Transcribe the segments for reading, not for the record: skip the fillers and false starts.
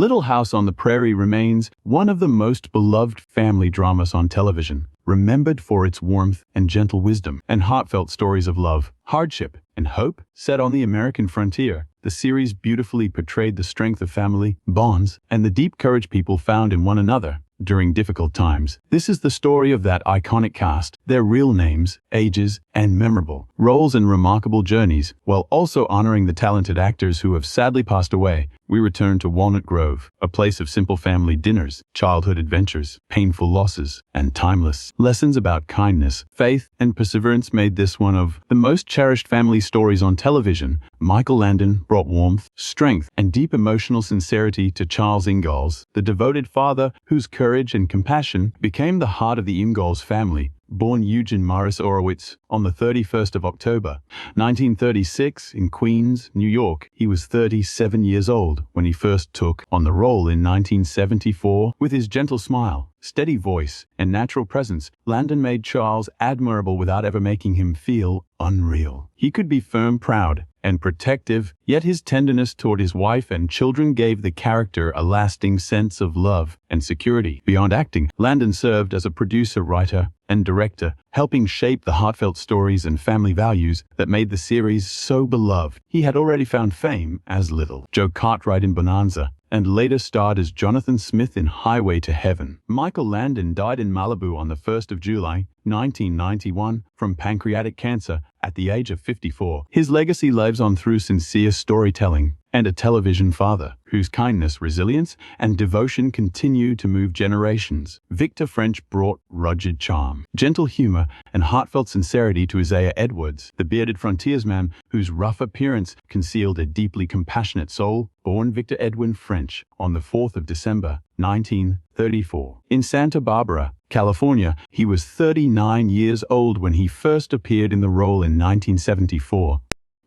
Little House on the Prairie remains one of the most beloved family dramas on television, remembered for its warmth and gentle wisdom and heartfelt stories of love, hardship, and hope. Set on the American frontier, the series beautifully portrayed the strength of family bonds and the deep courage people found in one another during difficult times. This is the story of that iconic cast, their real names, ages, and memorable roles and remarkable journeys, while also honoring the talented actors who have sadly passed away. We return to Walnut Grove, a place of simple family dinners, childhood adventures, painful losses, and timeless lessons about kindness, faith, and perseverance made this one of the most cherished family stories on television. Michael Landon brought warmth, strength, and deep emotional sincerity to Charles Ingalls, the devoted father whose courage and compassion became the heart of the Ingalls family. Born Eugene Morris Horowitz on the 31st of October, 1936 in Queens, New York, he was 37 years old when he first took on the role in 1974. With his gentle smile, steady voice, and natural presence, Landon made Charles admirable without ever making him feel unreal. He could be firm, proud, and protective, yet his tenderness toward his wife and children gave the character a lasting sense of love and security. Beyond acting, Landon served as a producer, writer, and director, helping shape the heartfelt stories and family values that made the series so beloved. He had already found fame as Little Joe Cartwright in Bonanza, and later starred as Jonathan Smith in Highway to Heaven. Michael Landon died in Malibu on the 1st of July, 1991, from pancreatic cancer at the age of 54. His legacy lives on through sincere storytelling and a television father whose kindness, resilience, and devotion continue to move generations. Victor French brought rugged charm, gentle humor, and heartfelt sincerity to Isaiah Edwards, the bearded frontiersman whose rough appearance concealed a deeply compassionate soul. Born Victor Edwin French on the 4th of December, 1934. In Santa Barbara, California, he was 39 years old when he first appeared in the role in 1974.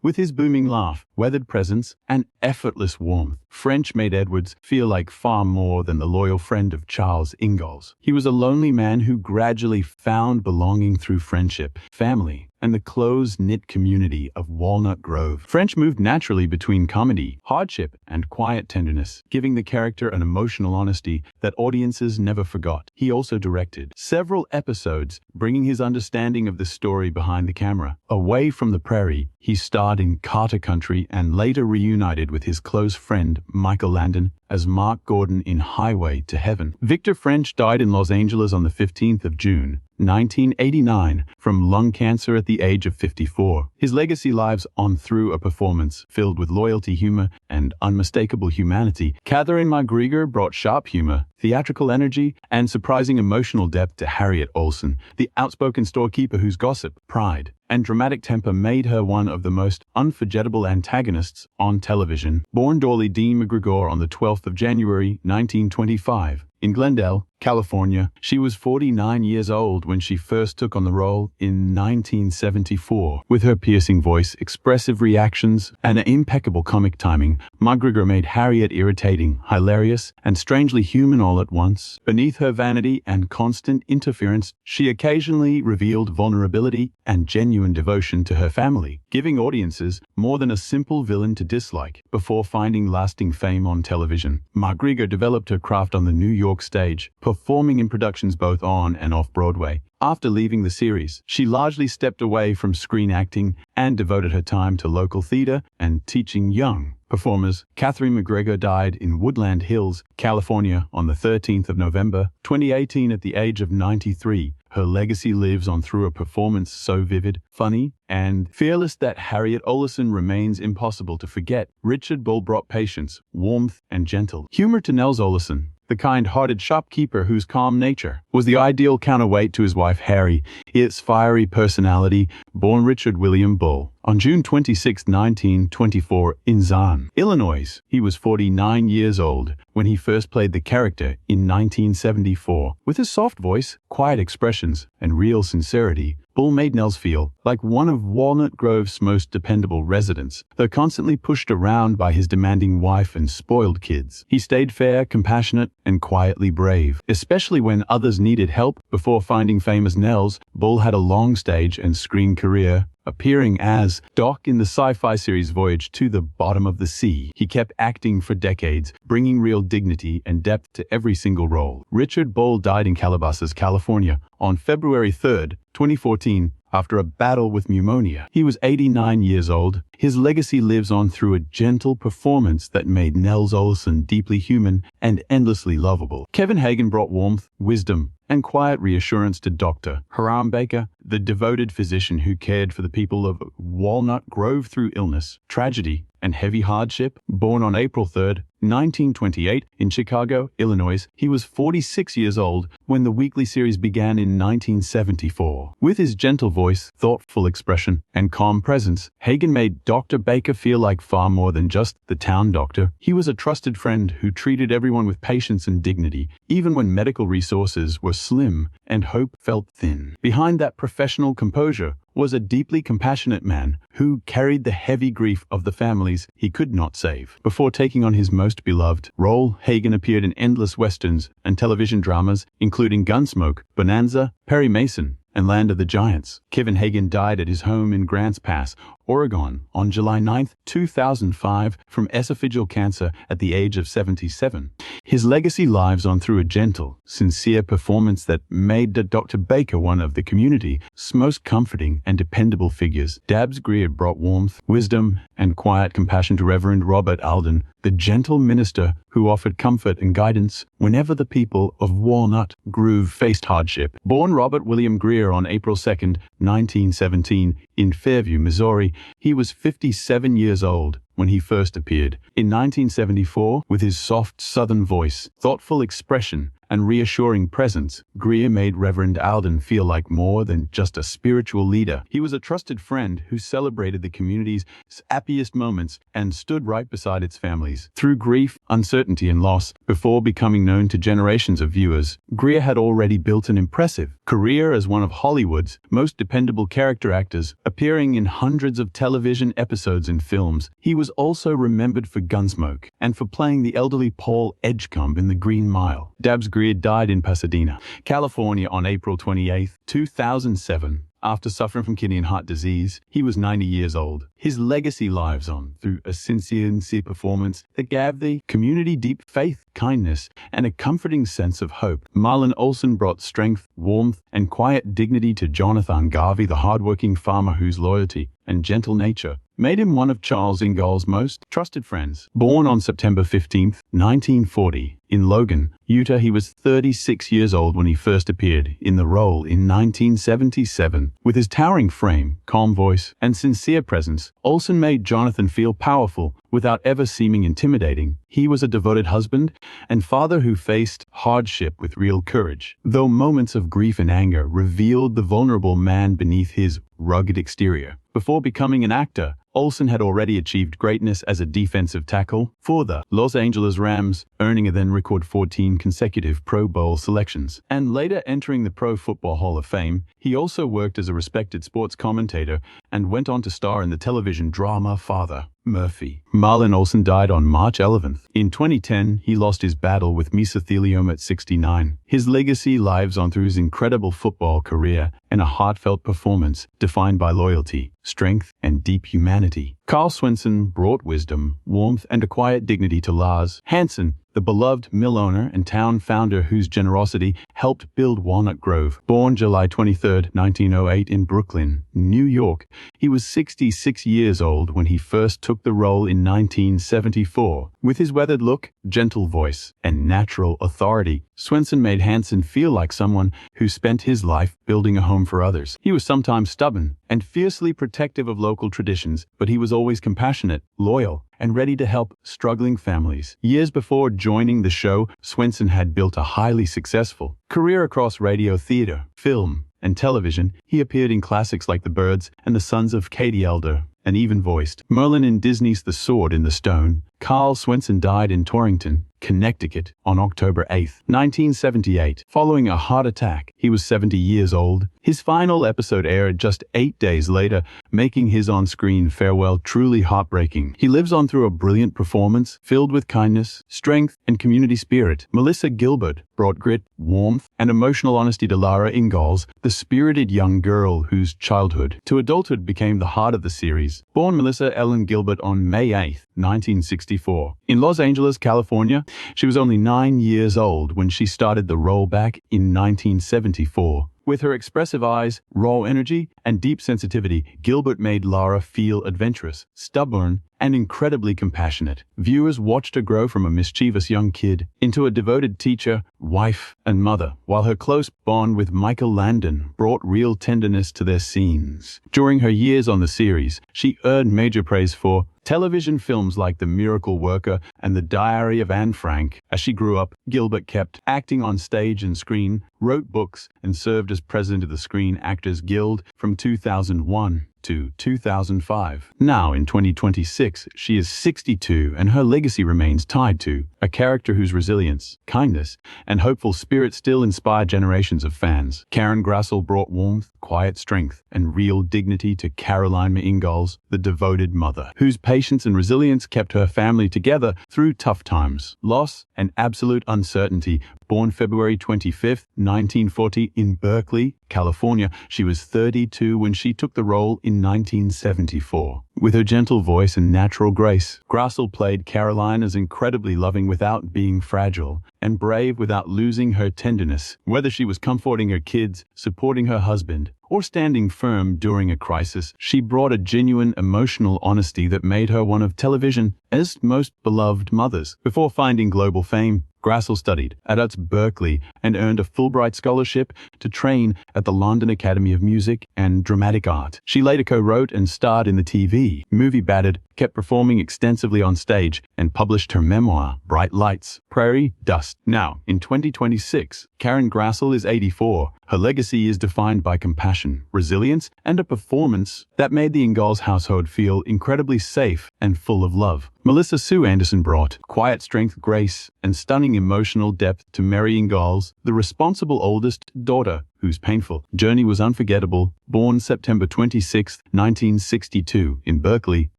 With his booming laugh, weathered presence, and effortless warmth, French made Edwards feel like far more than the loyal friend of Charles Ingalls. He was a lonely man who gradually found belonging through friendship, family, and the close-knit community of Walnut Grove. French moved naturally between comedy, hardship, and quiet tenderness, giving the character an emotional honesty that audiences never forgot. He also directed several episodes, bringing his understanding of the story behind the camera. Away from the Prairie, he starred in Carter Country and later reunited with his close friend Michael Landon as Mark Gordon in Highway to Heaven. Victor French died in Los Angeles on the 15th of June, 1989, from lung cancer at the age of 54. His legacy lives on through a performance filled with loyalty, humor, and unmistakable humanity. Catherine McGregor brought sharp humor, theatrical energy, and surprising emotional depth to Harriet Olsen, the outspoken storekeeper whose gossip, pride, and dramatic temper made her one of the most unforgettable antagonists on television. Born Dorley Dean McGregor on the 12th of January, 1925, in Glendale, California, she was 49 years old when she first took on the role in 1974. With her piercing voice, expressive reactions, and impeccable comic timing, McGregor made Harriet irritating, hilarious, and strangely human all at once. Beneath her vanity and constant interference, she occasionally revealed vulnerability and genuine devotion to her family, giving audiences more than a simple villain to dislike. Before finding lasting fame on television, McGregor developed her craft on the New York stage, performing in productions both on and off Broadway. After leaving the series, she largely stepped away from screen acting and devoted her time to local theater and teaching young performers. Catherine McGregor died in Woodland Hills, California on the 13th of November, 2018 at the age of 93. Her legacy lives on through a performance so vivid, funny, and fearless that Harriet Olsen remains impossible to forget. Richard Bull brought patience, warmth, and gentle humor to Nels Olsen, the kind-hearted shopkeeper whose calm nature was the ideal counterweight to his wife Harry, its fiery personality. Born Richard William Bull on June 26, 1924, in Zahn, Illinois, he was 49 years old when he first played the character in 1974. With his soft voice, quiet expressions, and real sincerity, Bull made Nels feel like one of Walnut Grove's most dependable residents. Though constantly pushed around by his demanding wife and spoiled kids, he stayed fair, compassionate, and quietly brave, especially when others needed help. Before finding fame as Nels, Bull had a long stage and screen career, appearing as Doc in the sci-fi series Voyage to the Bottom of the Sea. He kept acting for decades, bringing real dignity and depth to every single role. Richard Bohl died in Calabasas, California, on February 3, 2014, after a battle with pneumonia. He was 89 years old. His legacy lives on through a gentle performance that made Nels Olson deeply human and endlessly lovable. Kevin Hagen brought warmth, wisdom, and quiet reassurance to Dr. Hiram Baker, the devoted physician who cared for the people of Walnut Grove through illness, tragedy, and heavy hardship. Born on April 3, 1928, in Chicago, Illinois, he was 46 years old when the weekly series began in 1974. With his gentle voice, thoughtful expression, and calm presence, Hagen made Dr. Baker feel like far more than just the town doctor. He was a trusted friend who treated everyone with patience and dignity, even when medical resources were slim and hope felt thin. Behind that professional composure was a deeply compassionate man who carried the heavy grief of the families he could not save. Before taking on his most beloved role, Hagen appeared in endless westerns and television dramas, including Gunsmoke, Bonanza, Perry Mason, and Land of the Giants. Kevin Hagen died at his home in Grants Pass, Oregon, on July 9, 2005, from esophageal cancer at the age of 77. His legacy lives on through a gentle, sincere performance that made Dr. Baker one of the community's most comforting and dependable figures. Dabbs Greer brought warmth, wisdom, and quiet compassion to Reverend Robert Alden, the gentle minister who offered comfort and guidance whenever the people of Walnut Grove faced hardship. Born Robert William Greer on April 2, 1917, in Fairview, Missouri, he was 57 years old when he first appeared. In 1974, with his soft Southern voice, thoughtful expression, and reassuring presence, Greer made Reverend Alden feel like more than just a spiritual leader. He was a trusted friend who celebrated the community's happiest moments and stood right beside its families. Through grief, uncertainty, and loss, before becoming known to generations of viewers, Greer had already built an impressive career as one of Hollywood's most dependable character actors, appearing in hundreds of television episodes and films. He was also remembered for Gunsmoke and for playing the elderly Paul Edgecombe in The Green Mile. Dabbs Greer died in Pasadena, California on April 28, 2007. After suffering from kidney and heart disease, he was 90 years old. His legacy lives on through a sincere performance that gave the community deep faith, kindness, and a comforting sense of hope. Marlon Olson brought strength, warmth, and quiet dignity to Jonathan Garvey, the hardworking farmer whose loyalty and gentle nature made him one of Charles Ingall's most trusted friends. Born on September 15, 1940, in Logan, Utah, he was 36 years old when he first appeared in the role in 1977. With his towering frame, calm voice, and sincere presence, Olson made Jonathan feel powerful without ever seeming intimidating. He was a devoted husband and father who faced hardship with real courage, though moments of grief and anger revealed the vulnerable man beneath his rugged exterior. Before becoming an actor, Olson had already achieved greatness as a defensive tackle for the Los Angeles Rams, earning a then-record 14 consecutive Pro Bowl selections. And later entering the Pro Football Hall of Fame, he also worked as a respected sports commentator and went on to star in the television drama Father Murphy. Marlon Olson died on March 11th. In 2010, he lost his battle with mesothelioma at 69. His legacy lives on through his incredible football career and a heartfelt performance defined by loyalty, strength, and deep humanity. Carl Swenson brought wisdom, warmth, and a quiet dignity to Lars Hansen, the beloved mill owner and town founder whose generosity helped build Walnut Grove. Born July 23, 1908 in Brooklyn, New York, he was 66 years old when he first took the role in 1974. With his weathered look, gentle voice, and natural authority, Swenson made Hansen feel like someone who spent his life building a home for others. He was sometimes stubborn and fiercely protective of local traditions, but he was always compassionate, loyal, and ready to help struggling families. Years before joining the show, Swenson had built a highly successful career across radio, theater, film, and television. He appeared in classics like The Birds and The Sons of Katie Elder, and even voiced Merlin in Disney's The Sword in the Stone, Carl Swenson died in Torrington, Connecticut, on October 8, 1978, following a heart attack. He was 70 years old. His final episode aired just 8 days later, making his on-screen farewell truly heartbreaking. He lives on through a brilliant performance filled with kindness, strength, and community spirit. Melissa Gilbert brought grit, warmth, and emotional honesty to Lara Ingalls, the spirited young girl whose childhood to adulthood became the heart of the series. Born Melissa Ellen Gilbert on May 8, 1964, in Los Angeles, California, she was only 9 years old when she started the role back in 1974. With her expressive eyes, raw energy, and deep sensitivity, Gilbert made Lara feel adventurous, stubborn, and incredibly compassionate. Viewers watched her grow from a mischievous young kid into a devoted teacher, wife, and mother, while her close bond with Michael Landon brought real tenderness to their scenes. During her years on the series, she earned major praise for television films like The Miracle Worker and The Diary of Anne Frank. As she grew up, Gilbert kept acting on stage and screen, wrote books, and served as president of the Screen Actors Guild from 2001 to 2005. Now, in 2026, she is 62, and her legacy remains tied to a character whose resilience, kindness, and hopeful spirit still inspire generations of fans. Karen Grassle brought warmth, quiet strength, and real dignity to Caroline Ingalls, the devoted mother, whose patience and resilience kept her family together through tough times, loss, and absolute uncertainty. Born February 25, 1940, in Berkeley, California, she was 32 when she took the role in 1974. With her gentle voice and natural grace, Grassle played Caroline as incredibly loving without being fragile, and brave without losing her tenderness. Whether she was comforting her kids, supporting her husband, or standing firm during a crisis, she brought a genuine emotional honesty that made her one of television's most beloved mothers. Before finding global fame, Grassle studied at UT's Berkeley and earned a Fulbright scholarship to train at the London Academy of Music and Dramatic Art. She later co-wrote and starred in the TV movie Battered, kept performing extensively on stage, and published her memoir, Bright Lights, Prairie, Dust. Now, in 2026, Karen Grassle is 84. Her legacy is defined by compassion, resilience, and a performance that made the Ingalls household feel incredibly safe and full of love. Melissa Sue Anderson brought quiet strength, grace, and stunning emotional depth to Mary Ingalls, the responsible oldest daughter, whose painful journey was unforgettable. Born September 26, 1962, in Berkeley,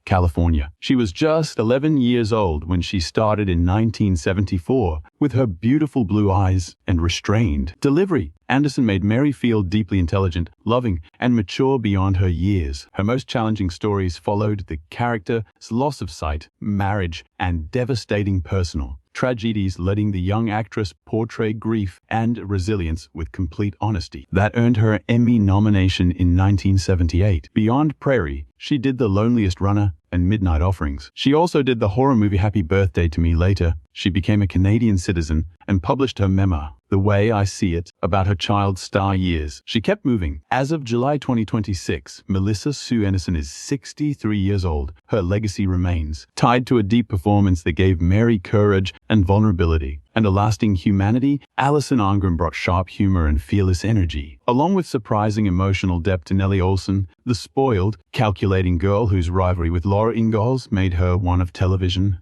California. She was just 11 years old when she started in 1974. With her beautiful blue eyes and restrained delivery, Anderson made Mary feel deeply intelligent, loving, and mature beyond her years. Her most challenging stories followed the character's loss of sight, marriage, and devastating personal tragedies, letting the young actress portray grief and resilience with complete honesty. That earned her an Emmy nomination in 1978. Beyond Prairie, she did The Loneliest Runner and Midnight Offerings. She also did the horror movie Happy Birthday to Me. Later, she became a Canadian citizen and published her memoir, The Way I See It, about her child star years. She kept moving. As of July 2026, Melissa Sue Anderson is 63 years old. Her legacy remains tied to a deep performance that gave Mary courage and vulnerability, and a lasting humanity. Alison Ingram brought sharp humor and fearless energy, along with surprising emotional depth to Nellie Olson, the spoiled, calculating girl whose rivalry with Laura Ingalls made her one of television's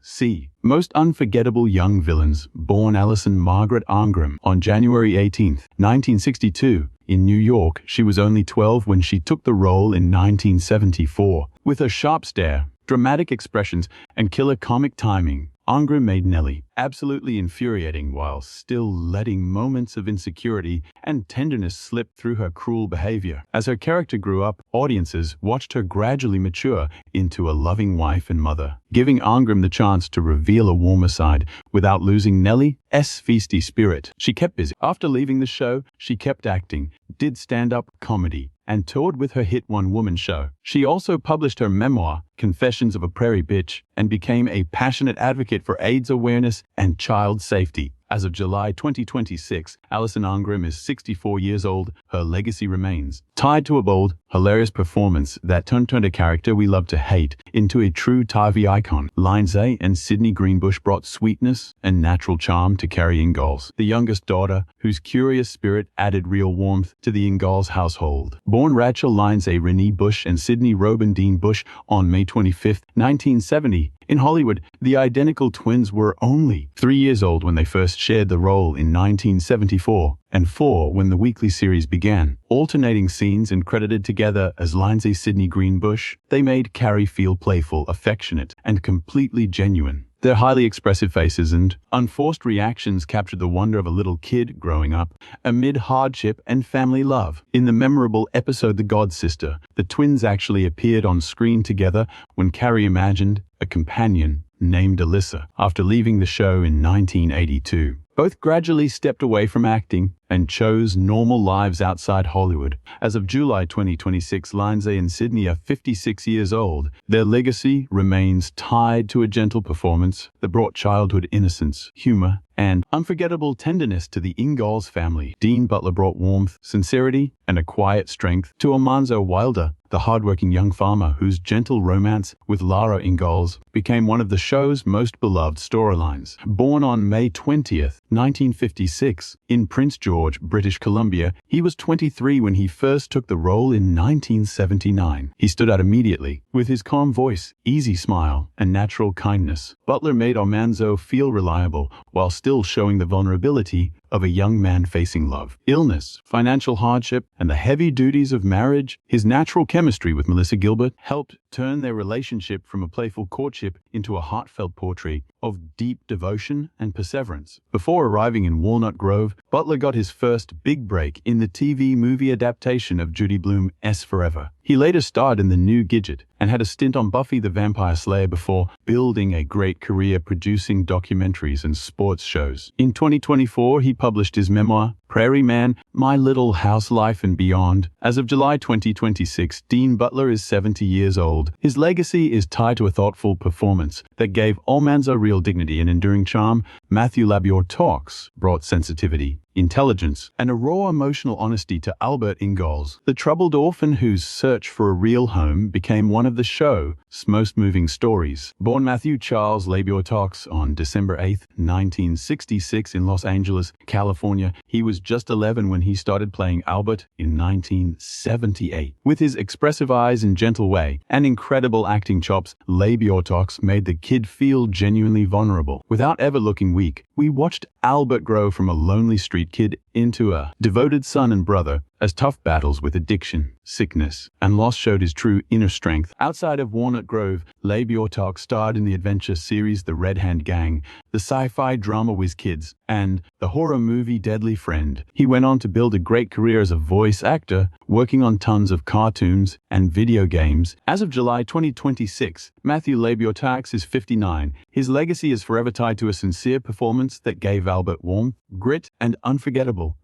most unforgettable young villains. Born Alison Margaret Ingram on January 18, 1962, in New York, she was only 12 when she took the role in 1974. With her sharp stare, dramatic expressions, and killer comic timing, Ingram made Nellie absolutely infuriating while still letting moments of insecurity and tenderness slip through her cruel behavior. As her character grew up, audiences watched her gradually mature into a loving wife and mother, giving Ingram the chance to reveal a warmer side without losing Nellie's feisty spirit. She kept busy. After leaving the show, she kept acting, did stand-up comedy, and toured with her hit one-woman show. She also published her memoir, Confessions of a Prairie Bitch, and became a passionate advocate for AIDS awareness and child safety. As of July 2026, Alison Ingram is 64 years old. Her legacy remains tied to a bold, hilarious performance that turned a character we love to hate into a true TV icon. Lindsay and Sydney Greenbush brought sweetness and natural charm to Carrie Ingalls, the youngest daughter, whose curious spirit added real warmth to the Ingalls household. Born Rachel Lindsay Renee Bush and Sydney Robin Dean Bush on May 25, 1970, In Hollywood, the identical twins were only 3 years old when they first shared the role in 1974, and 4 when the weekly series began. Alternating scenes and credited together as Lindsay Sidney Greenbush, they made Carrie feel playful, affectionate, and completely genuine. Their highly expressive faces and unforced reactions captured the wonder of a little kid growing up amid hardship and family love. In the memorable episode The God Sister, the twins actually appeared on screen together when Carrie imagined a companion named Alyssa after leaving the show in 1982. Both gradually stepped away from acting and chose normal lives outside Hollywood. As of July 2026, Lindsay and Sidney are 56 years old. Their legacy remains tied to a gentle performance that brought childhood innocence, humor, and unforgettable tenderness to the Ingalls family. Dean Butler brought warmth, sincerity, and a quiet strength to Almanzo Wilder, the hardworking young farmer whose gentle romance with Lara Ingalls became one of the show's most beloved storylines. Born on May 20th, 1956, in Prince George, British Columbia, he was 23 when he first took the role in 1979. He stood out immediately with his calm voice, easy smile, and natural kindness. Butler made Almanzo feel reliable while still showing the vulnerability of a young man facing love, illness, financial hardship, and the heavy duties of marriage. His natural chemistry with Melissa Gilbert helped turn their relationship from a playful courtship into a heartfelt portrait of deep devotion and perseverance. Before arriving in Walnut Grove, Butler got his first big break in the TV movie adaptation of Judy Blume's Forever. He later starred in The New Gidget and had a stint on Buffy the Vampire Slayer before building a great career producing documentaries and sports shows. In 2024, he published his memoir, Prairie Man, My Little House Life and Beyond. As of July 2026, Dean Butler is 70 years old. His legacy is tied to a thoughtful performance that gave Almanzo real dignity and enduring charm. Matthew Labior-Talks brought sensitivity, intelligence, and a raw emotional honesty to Albert Ingalls, the troubled orphan whose search for a real home became one of the show's most moving stories. Born Matthew Charles Labior-Talks on December 8, 1966 in Los Angeles, California, he was just 11 when he started playing Albert in 1978. With his expressive eyes and gentle way and incredible acting chops, Labior-Talks made the kid feel genuinely vulnerable. Without ever looking weak, we watched Albert grow from a lonely street kid into a devoted son and brother as tough battles with addiction, sickness, and loss showed his true inner strength. Outside of Walnut Grove, Labior-Talks starred in the adventure series The Red Hand Gang, the sci-fi drama Whiz Kids, and the horror movie Deadly Friend. He went on to build a great career as a voice actor, working on tons of cartoons and video games. As of July 2026, Matthew Labior-Talks is 59. His legacy is forever tied to a sincere performance that gave Albert warmth, grit, and unforgettable.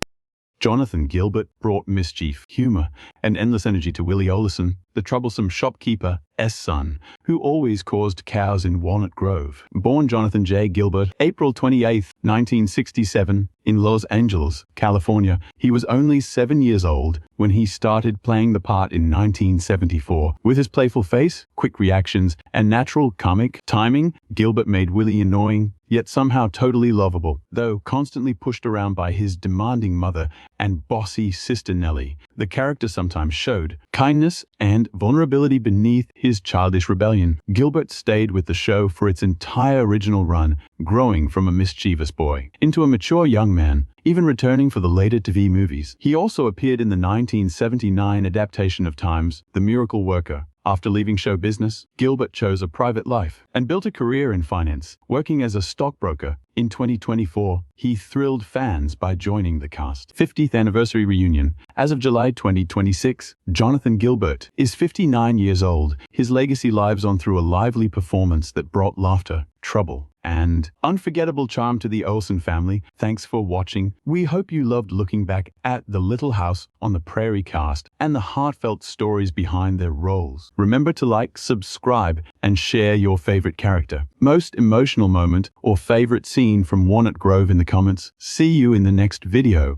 Jonathan Gilbert brought mischief, humor, and endless energy to Willie Oleson, the troublesome shopkeeper's son, who always caused chaos in Walnut Grove. Born Jonathan J. Gilbert, April 28, 1967, in Los Angeles, California, he was only 7 years old when he started playing the part in 1974. With his playful face, quick reactions, and natural comic timing, Gilbert made Willie annoying, yet somehow totally lovable. Though constantly pushed around by his demanding mother and bossy sister Nellie, the character sometimes showed kindness and vulnerability beneath his childish rebellion. Gilbert stayed with the show for its entire original run, growing from a mischievous boy into a mature young man, even returning for the later TV movies. He also appeared in the 1979 adaptation of Time's The Miracle Worker. After leaving show business, Gilbert chose a private life and built a career in finance, working as a stockbroker. In 2024, he thrilled fans by joining the cast. 50th anniversary reunion. As of July 2026, Jonathan Gilbert is 59 years old. His legacy lives on through a lively performance that brought laughter, trouble, and unforgettable charm to the Olsen family. Thanks for watching. We hope you loved looking back at the Little House on the Prairie cast and the heartfelt stories behind their roles. Remember to like, subscribe, and share your favorite character, most emotional moment, or favorite scene from Walnut Grove in the comments. See you in the next video.